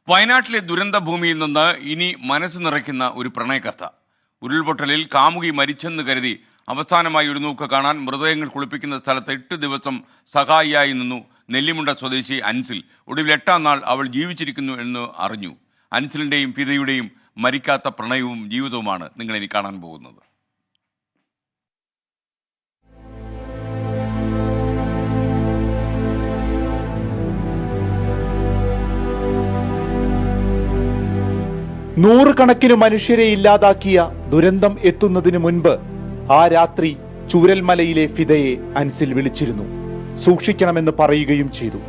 വയനാട്ടിലെ ദുരന്ത ഭൂമിയിൽ നിന്ന് ഇനി മനസ്സ് നിറയ്ക്കുന്ന ഒരു പ്രണയകഥ. ഉരുൾപൊട്ടലിൽ കാമുകി മരിച്ചെന്ന് കരുതി അവസാനമായി ഒരു നോക്ക് കാണാൻ മൃതദേഹങ്ങൾ കുളിപ്പിക്കുന്ന സ്ഥലത്ത് 8 ദിവസം സഹായിയായി നിന്നു നെല്ലിമുണ്ട സ്വദേശി അൻസിൽ. ഒടുവിൽ 8-ാം നാൾ അവൾ ജീവിച്ചിരിക്കുന്നു എന്ന് അറിഞ്ഞു. അൻസിലിന്റെയും ഫിദയുടെയും മരിക്കാത്ത പ്രണയവും ജീവിതവുമാണ് നിങ്ങൾ ഇനി കാണാൻ പോകുന്നത്. നൂറുകണക്കിന് മനുഷ്യരെ ഇല്ലാതാക്കിയ ദുരന്തം എത്തുന്നതിന് മുൻപ് ആ രാത്രി ചൂരൽമലയിലെ ഫിദയെ അൻസിൽ വിളിച്ചിരുന്നു. സൂക്ഷിക്കണമെന്ന് പറയുകയും ചെയ്തു.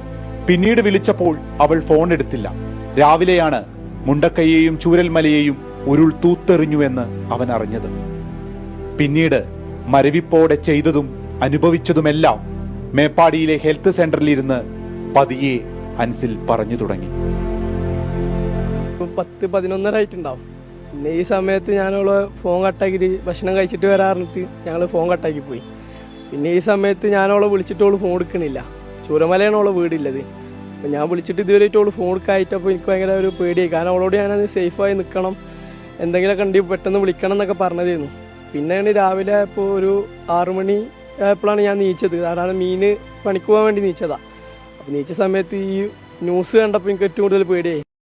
പിന്നീട് വിളിച്ചപ്പോൾ അവൾ ഫോൺ എടുത്തില്ല. രാവിലെയാണ് മുണ്ടക്കയെയും ചൂരൽമലയെയും ഉരുൾ തൂത്തെറിഞ്ഞുവെന്ന് അവൻ അറിഞ്ഞത്. പിന്നീട് മരവിപ്പോടെ ചെയ്തതും അനുഭവിച്ചതുമെല്ലാം മേപ്പാടിയിലെ ഹെൽത്ത് സെന്ററിലിരുന്ന് പതിയെ അൻസിൽ പറഞ്ഞു തുടങ്ങി. 10-11 ആയിട്ടുണ്ടാവും. പിന്നെ ഈ സമയത്ത് ഞാനവള് ഫോൺ കട്ടാക്കിയിട്ട് ഭക്ഷണം കഴിച്ചിട്ട് വരാറിട്ട് ഞങ്ങൾ ഫോൺ കട്ടാക്കി പോയി. പിന്നെ ഈ സമയത്ത് ഞാനവളെ വിളിച്ചിട്ട് അവള് ഫോൺ എടുക്കണില്ല. ചൂരമലയാണ് അവളെ വീടുള്ളത്. അപ്പം ഞാൻ വിളിച്ചിട്ട് ഇതുവരെയായിട്ട് അവള് ഫോൺ എടുക്കായിട്ടപ്പോൾ എനിക്ക് ഭയങ്കര ഒരു പേടിയായി. കാരണം അവളോട് ഞാനത് സേഫായി നിൽക്കണം, എന്തെങ്കിലുമൊക്കെ ഉണ്ടെങ്കിൽ പെട്ടെന്ന് വിളിക്കണം എന്നൊക്കെ പറഞ്ഞതായിരുന്നു. പിന്നെയാണ് രാവിലെ ഇപ്പോൾ ഒരു 6 മണി ആയപ്പോഴാണ് ഞാൻ നീച്ചത്. കാരണം മീന് പണിക്ക് പോകാൻ വേണ്ടി നീച്ചതാണ്. അപ്പോൾ നീച്ച സമയത്ത് ഈ ന്യൂസ് കണ്ടപ്പോൾ എനിക്ക് ഏറ്റവും കൂടുതൽ പേടിയായി.